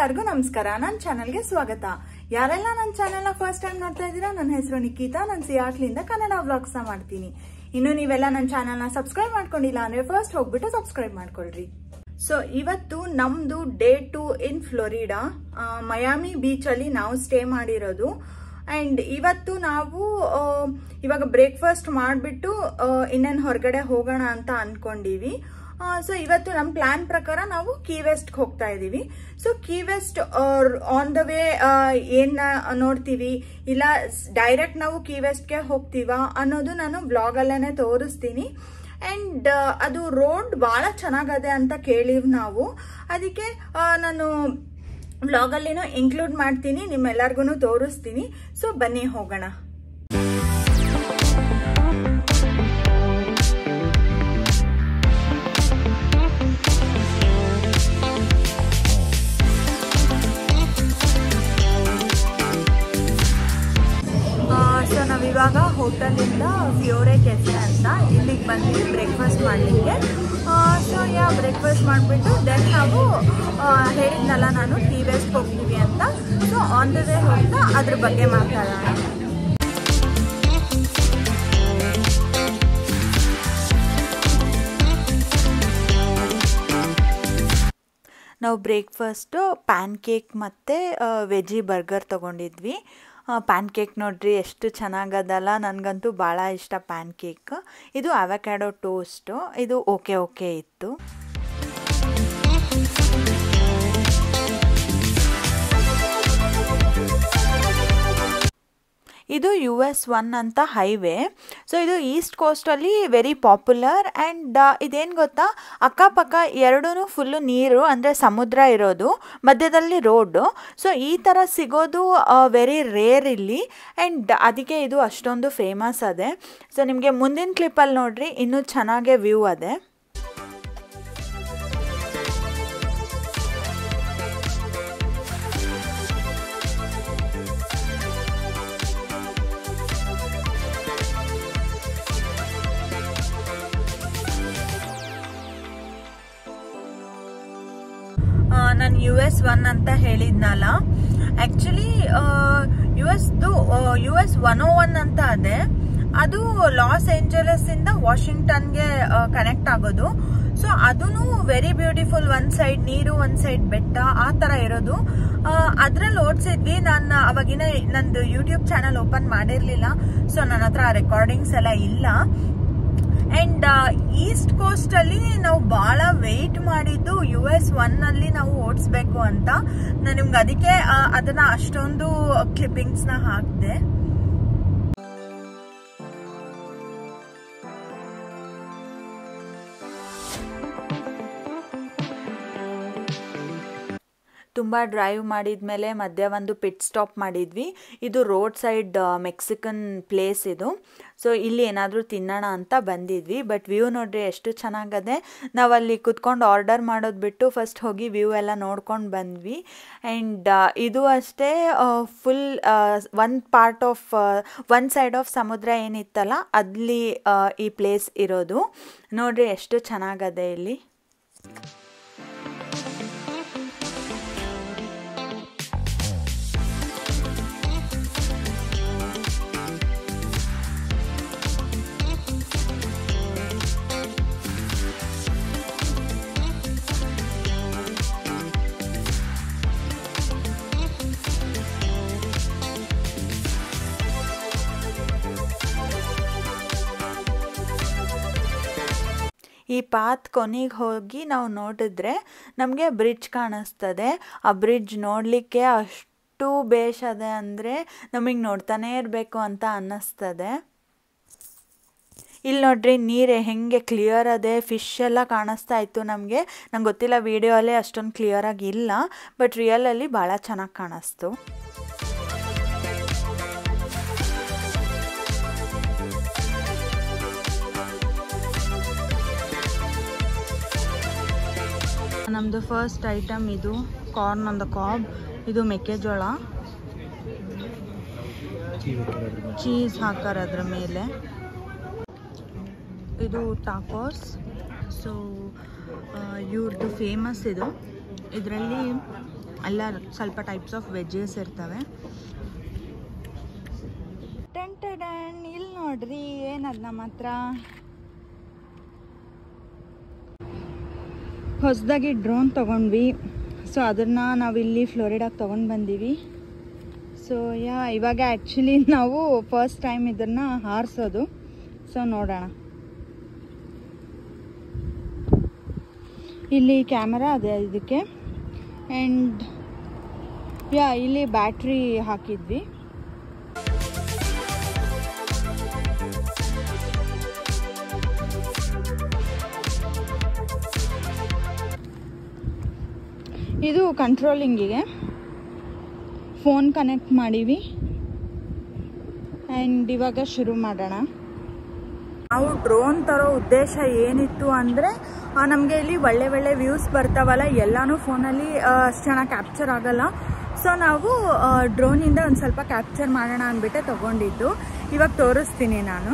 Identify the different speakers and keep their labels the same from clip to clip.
Speaker 1: ಎಲ್ಲರಿಗೂ ನಮಸ್ಕಾರ. ನನ್ನ ಚಾನೆಲ್ಗೆ ಸ್ವಾಗತ. ಯಾರೆಲ್ಲ ನನ್ನ ಚಾನೆಲ್ನ ಫಸ್ಟ್ ಟೈಮ್ ನೋಡ್ತಾ ಇದ್ದೀರಾ, ನನ್ನ ಹೆಸರು ನಿಖಿತಾ. ನಾನು ಸಿಯಾಟ್ಲಿಂದ ಕನ್ನಡ ವ್ಲಾಗ್ಸ್ ಮಾಡ್ತೀನಿ. ಇನ್ನು ನೀವೆಲ್ಲ ನನ್ನ ಚಾನೆಲ್ನ ಸಬ್ಸ್ಕ್ರೈಬ್ ಮಾಡ್ಕೊಂಡಿಲ್ಲ ಅಂದ್ರೆ ಫಸ್ಟ್ ಹೋಗ್ಬಿಟ್ಟು ಸಬ್ಸ್ಕ್ರೈಬ್ ಮಾಡ್ಕೊಳ್ರಿ. ಸೊ ಇವತ್ತು ನಮ್ದು ಡೇ 2 ಇನ್ ಫ್ಲೋರಿಡಾ, ಮಯಾಮಿ ಬೀಚ್ ಅಲ್ಲಿ ನಾವು ಸ್ಟೇ ಮಾಡಿರೋದು. ಅಂಡ್ ಇವತ್ತು ನಾವು ಇವಾಗ ಬ್ರೇಕ್ಫಾಸ್ಟ್ ಮಾಡಿಬಿಟ್ಟು ಇನ್ನೇನು ಹೊರಗಡೆ ಹೋಗೋಣ ಅಂತ ಅನ್ಕೊಂಡಿವಿ. ಸೊ ಇವತ್ತು ನಮ್ಮ ಪ್ಲಾನ್ ಪ್ರಕಾರ ನಾವು ಕೀ ವೆಸ್ಟ್ ಹೋಗ್ತಾ ಇದೀವಿ. So Key West on the way ಏನ್ ನೋಡ್ತೀವಿ, ಇಲ್ಲ ಡೈರೆಕ್ಟ್ ನಾವು ಕೀ ವೆಸ್ಟ್ಗೆ ಹೋಗ್ತೀವಾ ಅನ್ನೋದು ನಾನು ಬ್ಲಾಗ್ ಅಲ್ಲೇನೆ ತೋರಿಸ್ತೀನಿ. ಅಂಡ್ ಅದು ರೋಡ್ ಬಹಳ ಚೆನ್ನಾಗದೆ ಅಂತ ಕೇಳಿವ್ ನಾವು. ಅದಕ್ಕೆ ನಾನು ಬ್ಲಾಗ್ ಅಲ್ಲಿನೂ ಇನ್ಕ್ಲೂಡ್ ಮಾಡ್ತೀನಿ, ನಿಮ್ಮೆಲ್ಲರಿಗೂ ತೋರಿಸ್ತೀನಿ. ಸೊ ಬನ್ನಿ ಹೋಗೋಣ. ಸೊ ನಾವಿವಾಗ ಹೋಟೆಲಿಂದ ಫ್ಯೋರೆ ಕೆಫೆ ಅಂತ ಇಲ್ಲಿಗೆ ಬಂದ್ವಿ ಬ್ರೇಕ್ಫಾಸ್ಟ್ ಮಾಡಲಿಕ್ಕೆ. ಸೊ ಬ್ರೇಕ್ಫಾಸ್ಟ್ ಮಾಡಿಬಿಟ್ಟು ದೆನ್ ನಾವು ಹೇಳಿದ್ನಲ್ಲ ನಾನು ಕೀ ವೆಸ್ಟ್ ಹೋಗ್ತೀವಿ ಅಂತ. ಸೊ ಆನ್ ದ ವೇ ಹೋಗ್ತಾ ಅದ್ರ ಬಗ್ಗೆ ಮಾತಾಡೋಣ. ನಾವು ಬ್ರೇಕ್ಫಾಸ್ಟು ಪ್ಯಾನ್ ಕೇಕ್ ಮತ್ತು ವೆಜಿ ಬರ್ಗರ್ ತೊಗೊಂಡಿದ್ವಿ. ಪ್ಯಾನ್ ಕೇಕ್ ನೋಡ್ರಿ ಎಷ್ಟು ಚೆನ್ನಾಗದಲ್ಲ, ನನಗಂತೂ ಭಾಳ ಇಷ್ಟ ಪ್ಯಾನ್ ಕೇಕ್. ಇದು ಅವಕ್ಯಾಡೋ ಟೋಸ್ಟು, ಇದು ಓಕೆ ಇತ್ತು. ಇದು US 1 ಅಂತ ಹೈವೇ. ಸೊ ಇದು ಈಸ್ಟ್ ಕೋಸ್ಟಲ್ಲಿ ವೆರಿ ಪಾಪ್ಯುಲರ್. ಆ್ಯಂಡ್ ಇದೇನು ಗೊತ್ತಾ, ಅಕ್ಕಪಕ್ಕ ಎರಡೂ ಫುಲ್ಲು ನೀರು, ಅಂದರೆ ಸಮುದ್ರ ಇರೋದು, ಮಧ್ಯದಲ್ಲಿ ರೋಡು. ಸೊ ಈ ಥರ ಸಿಗೋದು ವೆರಿ ರೇರ್ ಇಲ್ಲಿ. ಆ್ಯಂಡ್ ಅದಕ್ಕೆ ಇದು ಅಷ್ಟೊಂದು ಫೇಮಸ್ ಅದೆ. ಸೊ ನಿಮಗೆ ಮುಂದಿನ ಕ್ಲಿಪ್ಪಲ್ಲಿ ನೋಡ್ರಿ ಇನ್ನೂ ಚೆನ್ನಾಗೆ ವ್ಯೂ ಅದೆ. ನಾನು US 1 ಅಂತ ಹೇಳಿದ್ನಲ್ಲ, ಆ್ಯಕ್ಚುಲಿ US 101 ಅಂತ ಅದೇ. ಅದು ಲಾಸ್ ಏಂಜಲಸ್ ಇಂದ ವಾಷಿಂಗ್ಟನ್ಗೆ ಕನೆಕ್ಟ್ ಆಗೋದು. ಸೊ ಅದೂ ವೆರಿ ಬ್ಯೂಟಿಫುಲ್, ಒಂದ್ ಸೈಡ್ ನೀರು ಒಂದ್ ಸೈಡ್ ಬೆಟ್ಟ ಆ ಥರ ಇರೋದು. ಅದ್ರಲ್ಲಿ ಓಡಿಸಿದ್ವಿ. ನಾನು ಅವಾಗಿನ ನಂದು ಯೂಟ್ಯೂಬ್ ಚಾನಲ್ ಓಪನ್ ಮಾಡಿರ್ಲಿಲ್ಲ. ಸೊ ನನ್ನ ಹತ್ರ ರೆಕಾರ್ಡಿಂಗ್ಸ್ ಎಲ್ಲ ಇಲ್ಲ. ಅಂಡ್ ಈಸ್ಟ್ ಕೋಸ್ಟ್ ಅಲ್ಲಿ ನಾವು ಬಹಳ ವೆಯ್ಟ್ ಮಾಡಿದ್ದು US 1 ಅಲ್ಲಿ ನಾವು ಓಡಿಸ್ಬೇಕು ಅಂತ. ನಾನು ನಿಮ್ಗೆ ಅದಕ್ಕೆ ಅದನ್ನ ಅಷ್ಟೊಂದು ಕ್ಲಿಪ್ಪಿಂಗ್ಸ್ ನ ಹಾಕಿದೆ. ತುಂಬ ಡ್ರೈವ್ ಮಾಡಿದ್ಮೇಲೆ ಮಧ್ಯೆ ಒಂದು ಪಿಟ್ ಸ್ಟಾಪ್ ಮಾಡಿದ್ವಿ. ಇದು ರೋಡ್ ಸೈಡ್ ಮೆಕ್ಸಿಕನ್ ಪ್ಲೇಸ್ ಇದು. ಸೊ ಇಲ್ಲಿ ಏನಾದರೂ ತಿನ್ನೋಣ ಅಂತ ಬಂದಿದ್ವಿ. ಬಟ್ ವ್ಯೂ ನೋಡ್ರಿ ಎಷ್ಟು ಚೆನ್ನಾಗದೆ. ನಾವಲ್ಲಿ ಕುತ್ಕೊಂಡು ಆರ್ಡರ್ ಮಾಡೋದು ಬಿಟ್ಟು ಫಸ್ಟ್ ಹೋಗಿ ವ್ಯೂ ಎಲ್ಲ ನೋಡ್ಕೊಂಡು ಬಂದ್ವಿ. ಆ್ಯಂಡ್ ಇದು ಅಷ್ಟೇ ಫುಲ್ ಒನ್ ಸೈಡ್ ಆಫ್ ಸಮುದ್ರ ಏನಿತ್ತಲ್ಲ ಅಲ್ಲಿ ಈ ಪ್ಲೇಸ್ ಇರೋದು. ನೋಡ್ರಿ ಎಷ್ಟು ಚೆನ್ನಾಗದೆ ಇಲ್ಲಿ. ಈ ಪಾತ್ ಕೊನೆಗೆ ಹೋಗಿ ನಾವು ನೋಡಿದ್ರೆ ನಮಗೆ ಬ್ರಿಡ್ಜ್ ಕಾಣಿಸ್ತದೆ. ಆ ಬ್ರಿಡ್ಜ್ ನೋಡಲಿಕ್ಕೆ ಅಷ್ಟು ಬೇಷದೆ ಅಂದರೆ ನಮಗೆ ನೋಡ್ತಾನೇ ಇರಬೇಕು ಅಂತ ಅನ್ನಿಸ್ತದೆ. ಇಲ್ಲಿ ನೋಡ್ರಿ ನೀರು ಹೆಂಗೆ ಕ್ಲಿಯರ್ ಅದೆ, ಫಿಶ್ ಎಲ್ಲ ಕಾಣಿಸ್ತಾ ಇತ್ತು ನಮಗೆ. ನಂಗೆ ಗೊತ್ತಿಲ್ಲ, ವಿಡಿಯೋ ಅಲ್ಲೇ ಅಷ್ಟೊಂದು ಕ್ಲಿಯರಾಗಿ ಇಲ್ಲ, ಬಟ್ ರಿಯಲಲ್ಲಿ ಭಾಳ ಚೆನ್ನಾಗಿ ಕಾಣಿಸ್ತು. ನಮ್ಮದು ಫಸ್ಟ್ ಐಟಮ್ ಇದು ಕಾರ್ನ್ ಆನ್ ದ ಕಾಬ್. ಇದು ಮೆಕ್ಕೆಜೋಳ, ಚೀಸ್ ಹಾಕಾರ ಅದ್ರ ಮೇಲೆ. ಇದು ಟಾಕೋಸ್. ಸೊ ಇವ್ರದ್ದು ಫೇಮಸ್ ಇದು. ಇದರಲ್ಲಿ ಎಲ್ಲ ಸ್ವಲ್ಪ ಟೈಪ್ಸ್ ಆಫ್ ವೆಜ್ಜಸ್ ಇರ್ತವೆ. ಇಲ್ಲಿ ನೋಡ್ರಿ ಏನದು ನಮ್ಮ ಹತ್ರ ಹೊಸದಾಗಿ ಡ್ರೋನ್ ತೊಗೊಂಡ್ವಿ. ಸೊ ಅದನ್ನು ನಾವಿಲ್ಲಿ ಫ್ಲೋರಿಡಾಗೆ ತೊಗೊಂಡು ಬಂದೀವಿ. ಸೊ ಇವಾಗ ಆ್ಯಕ್ಚುಲಿ ನಾವು ಫಸ್ಟ್ ಟೈಮ್ ಇದನ್ನು ಹಾರಿಸೋದು. ಸೊ ನೋಡೋಣ. ಇಲ್ಲಿ ಕ್ಯಾಮರಾ ಅದೇ ಇದಕ್ಕೆ. ಆ್ಯಂಡ್ ಇಲ್ಲಿ ಬ್ಯಾಟ್ರಿ ಹಾಕಿದ್ವಿ. ಇದು ಕಂಟ್ರೋಲಿಂಗಿಗೆ ಫೋನ್ ಕನೆಕ್ಟ್ ಮಾಡೀವಿ. ಆ್ಯಂಡ್ ಇವಾಗ ಶುರು ಮಾಡೋಣ. ನಾವು ಡ್ರೋನ್ ತರೋ ಉದ್ದೇಶ ಏನಿತ್ತು ಅಂದರೆ ನಮಗೆ ಇಲ್ಲಿ ಒಳ್ಳೆ ಒಳ್ಳೆ ವ್ಯೂಸ್ ಬರ್ತಾವಲ್ಲ, ಎಲ್ಲನೂ ಫೋನಲ್ಲಿ ಅಷ್ಟು ಚೆನ್ನಾಗಿ ಕ್ಯಾಪ್ಚರ್ ಆಗಲ್ಲ. ಸೊ ನಾವು ಡ್ರೋನಿಂದ ಒಂದು ಸ್ವಲ್ಪ ಕ್ಯಾಪ್ಚರ್ ಮಾಡೋಣ ಅಂದ್ಬಿಟ್ಟೆ ತೊಗೊಂಡಿದ್ದು. ಇವಾಗ ತೋರಿಸ್ತೀನಿ ನಾನು.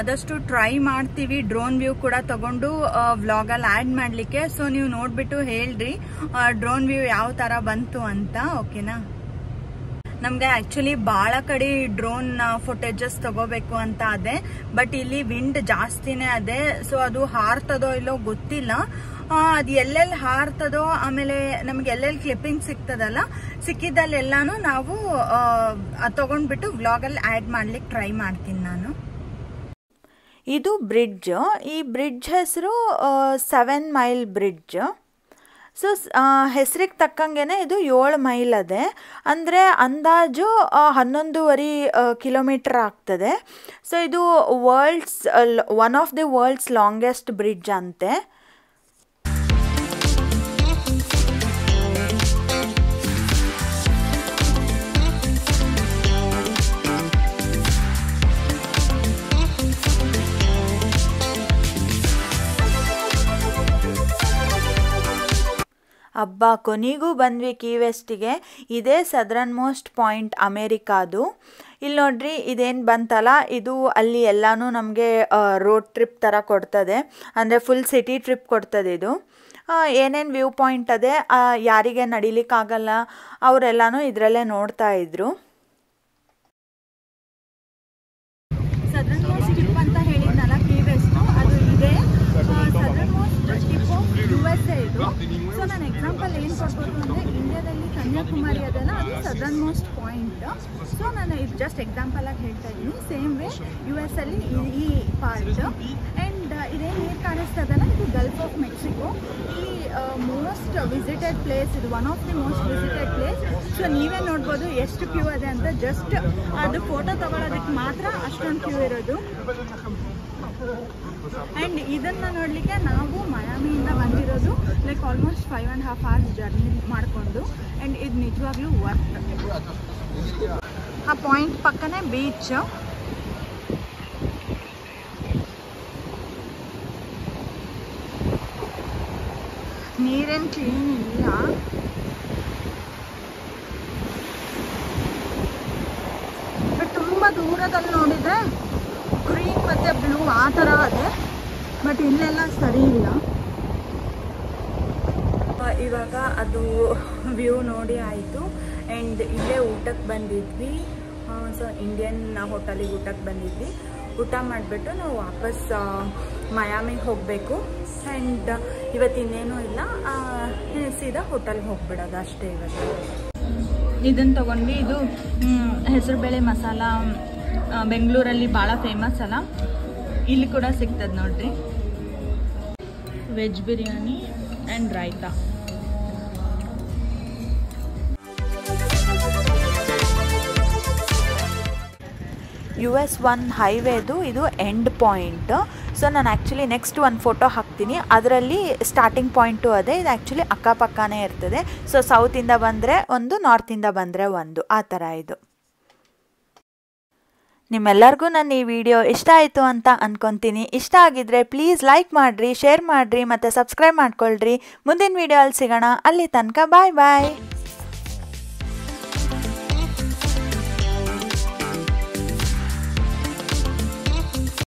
Speaker 1: ಆದಷ್ಟು ಟ್ರೈ ಮಾಡ್ತೀವಿ ಡ್ರೋನ್ ವ್ಯೂ ಕೂಡ ತಗೊಂಡು ವ್ಲಾಗಲ್ಲಿ ಆ್ಯಡ್ ಮಾಡಲಿಕ್ಕೆ. ಸೊ ನೀವು ನೋಡ್ಬಿಟ್ಟು ಹೇಳ್ರಿ ಡ್ರೋನ್ ವ್ಯೂ ಯಾವ ಥರ ಬಂತು ಅಂತ. ಓಕೆನಾ? ನಮಗೆ ಆ್ಯಕ್ಚುಲಿ ಭಾಳ ಕಡೆ ಡ್ರೋನ್ ಫುಟೇಜಸ್ ತಗೋಬೇಕು ಅಂತ ಅದೇ, ಬಟ್ ಇಲ್ಲಿ ವಿಂಡ್ ಜಾಸ್ತಿನೇ ಅದೇ. ಸೊ ಅದು ಹಾರ್ತದೋ ಇಲ್ಲೋ ಗೊತ್ತಿಲ್ಲ. ಅದು ಎಲ್ಲೆಲ್ಲಿ ಹಾರ್ತದೋ, ಆಮೇಲೆ ನಮ್ಗೆ ಎಲ್ಲೆಲ್ಲಿ ಕ್ಲಿಪ್ಪಿಂಗ್ ಸಿಗ್ತದಲ್ಲ, ಸಿಕ್ಕಿದ್ದಲ್ಲೆಲ್ಲಾನು ನಾವು ತಗೊಂಡ್ಬಿಟ್ಟು ವ್ಲಾಗಲ್ಲಿ ಆ್ಯಡ್ ಮಾಡ್ಲಿಕ್ಕೆ ಟ್ರೈ ಮಾಡ್ತೀನಿ ನಾನು. ಇದು ಬ್ರಿಡ್ಜ್. ಈ ಬ್ರಿಡ್ಜ್ ಹೆಸರು 7 ಮೈಲ್ ಬ್ರಿಡ್ಜ್. ಸೊ ಹೆಸರಿಗೆ ತಕ್ಕಂಗೆ ಇದು 7 ಮೈಲ್ ಅದೇ. ಅಂದರೆ ಅಂದಾಜು 11.5 ಕಿಲೋಮೀಟರ್ ಆಗ್ತದೆ. ಸೊ ಇದು one of the world's longest bridge ಅಂತೆ. ಹಬ್ಬ ಕೊನೆಗೂ ಬಂದ್ವಿ ಕೀ ವೆಸ್ಟಿಗೆ. ಇದೇ ಸದರ್ನ್ ಮೋಸ್ಟ್ ಪಾಯಿಂಟ್ ಅಮೇರಿಕಾದು. ಇಲ್ಲಿ ನೋಡ್ರಿ ಇದೇನು ಬಂತಲ್ಲ, ಇದು ಅಲ್ಲಿ ಎಲ್ಲನೂ ನಮಗೆ ರೋಡ್ ಟ್ರಿಪ್ ಥರ ಕೊಡ್ತದೆ. ಅಂದರೆ ಫುಲ್ ಸಿಟಿ ಟ್ರಿಪ್ ಕೊಡ್ತದೆ ಇದು. ಏನೇನು ವ್ಯೂ ಪಾಯಿಂಟ್ ಅದೇ, ಯಾರಿಗೆ ನಡಿಲಿಕ್ಕಾಗಲ್ಲ ಅವರೆಲ್ಲನೂ ಇದರಲ್ಲೇ ನೋಡ್ತಾ ಇದ್ರು. ಸದರ್ನ್ ಮೋಸ್ಟ್ ಟ್ರಿಪ್ ಅಂತ ಹೇಳಿದ್ನಲ್ಲ ಕೀ ವೆಸ್ಟ್, ಅದು ಇದೆ southern most tip of USA ಇದು. ಸೊ ನಾನು ಎಕ್ಸಾಂಪಲ್ ಏನು ಕೊಡ್ಬೋದು ಅಂದರೆ, ಇಂಡಿಯಾದಲ್ಲಿ ಕನ್ಯಾಕುಮಾರಿ ಅದೆಲ್ಲ ಅದು ಸದರ್ನ್ ಮೋಸ್ಟ್ ಪಾಯಿಂಟ್. ಸೊ ನಾನು ಇದು ಜಸ್ಟ್ ಎಕ್ಸಾಂಪಲ್ ಆಗಿ ಹೇಳ್ತಾ ಇದ್ದೀನಿ. ಸೇಮ್ ವೇ US ಅಲ್ಲಿ ಈ ಪಾರ್ಟ್. ಆ್ಯಂಡ್ ಇದೇನು ನೀರು ಕಾಣಿಸ್ತದಲ್ಲ, ಇದು ಗಲ್ಫ್ ಆಫ್ ಮೆಕ್ಸಿಕೋ. ಈ ಮೋಸ್ಟ್ ವಿಸಿಟೆಡ್ ಪ್ಲೇಸ್ ಇದು, one of the most visited place. So ನೀವೇ ನೋಡ್ಬೋದು ಎಷ್ಟು ಕ್ಯೂ ಇದೆ ಅಂತ. ಜಸ್ಟ್ ಅದು ಫೋಟೋ ತಗೊಳ್ಳೋದಕ್ಕೆ ಮಾತ್ರ ಅಷ್ಟೊಂದು ಕ್ಯೂ ಇರೋದು. ಆ್ಯಂಡ್ ಇದನ್ನು ನೋಡಲಿಕ್ಕೆ ನಾವು ಮಯಾಮಿಯಿಂದ ಬಂದಿರೋದು. ಲೈಕ್ ಆಲ್ಮೋಸ್ಟ್ 5.5 hours ಜರ್ನಿ ಮಾಡಿಕೊಂಡು. ಆ್ಯಂಡ್ ಇದು ನಿಜವಾಗ್ಲೂ ವರ್ತ್. ಆ ಪಾಯಿಂಟ್ ಪಕ್ಕನೇ ಬೀಚ್. ನೀರೇನು ಕ್ಲೀನ್ ಇಲ್ಲ. ಬಟ್ ತುಂಬ ದೂರದಲ್ಲಿ ನೋಡಿದರೆ ಗ್ರೀನ್ ಮತ್ತು ಬ್ಲೂ ಆ ಥರ ಇದೆ. ಬಟ್ ಇಲ್ಲೆಲ್ಲ ಸರಿ ಇಲ್ಲ. ಇವಾಗ ಅದು ವ್ಯೂ ನೋಡಿ ಆಯಿತು. ಆ್ಯಂಡ್ ಇಲ್ಲೇ ಊಟಕ್ಕೆ ಬಂದಿದ್ವಿ. ಸೊ ಇಂಡಿಯನ್ ಹೋಟೆಲಿಗೆ ಊಟಕ್ಕೆ ಬಂದಿದ್ವಿ. ಊಟ ಮಾಡಿಬಿಟ್ಟು ನಾವು ವಾಪಸ್ ಮಯಾಮಿಗೆ ಹೋಗಬೇಕು. ಆ್ಯಂಡ್ ಇವತ್ತಿನ್ನೇನೂ ಇಲ್ಲ, ಸೀದಾ ಹೋಟೆಲ್ಗೆ ಹೋಗ್ಬಿಡೋದು ಅಷ್ಟೇ ಇವತ್ತು. ಇದನ್ನು ತೊಗೊಂಡ್ವಿ. ಇದು ಹೆಸರುಬೇಳೆ ಮಸಾಲ ಬೆಂಗಳೂರಲ್ಲಿ ಭಾಳ ಫೇಮಸ್ ಅಲ್ಲ, ಇಲ್ಲಿ ಕೂಡ ಸಿಗ್ತದೆ ನೋಡ್ರಿ. Veg biryani and raita. US1 ಹೈವೇದು ಇದು ಎಂಡ್ ಪಾಯಿಂಟ್. ಸೊ ನಾನು ಆ್ಯಕ್ಚುಲಿ ನೆಕ್ಸ್ಟ್ ಒಂದು ಫೋಟೋ ಹಾಕ್ತೀನಿ, ಅದರಲ್ಲಿ ಸ್ಟಾರ್ಟಿಂಗ್ ಪಾಯಿಂಟು ಅದೇ. ಇದು ಆ್ಯಕ್ಚುಲಿ ಅಕ್ಕಪಕ್ಕನೇ ಇರ್ತದೆ. ಸೊ ಸೌತಿಂದ ಬಂದರೆ ಒಂದು, ನಾರ್ತಿಂದ ಬಂದರೆ ಒಂದು, ಆ ಥರ ಇದು. ನಿಮ್ಮೆಲ್ಲರಿಗೂ ನನ್ನ ಈ ವಿಡಿಯೋ ಇಷ್ಟ ಆಯಿತು ಅಂತ ಅಂದ್ಕೊತೀನಿ. ಇಷ್ಟ ಆಗಿದ್ರೆ ಪ್ಲೀಸ್ ಲೈಕ್ ಮಾಡಿರಿ, ಶೇರ್ ಮಾಡಿರಿ ಮತ್ತು ಸಬ್ಸ್ಕ್ರೈಬ್ ಮಾಡ್ಕೊಳ್ರಿ. ಮುಂದಿನ ವಿಡಿಯೋ ಅಲ್ಲಿ ಸಿಗೋಣ. ಅಲ್ಲಿ ತನಕ ಬಾಯ್ ಬಾಯ್.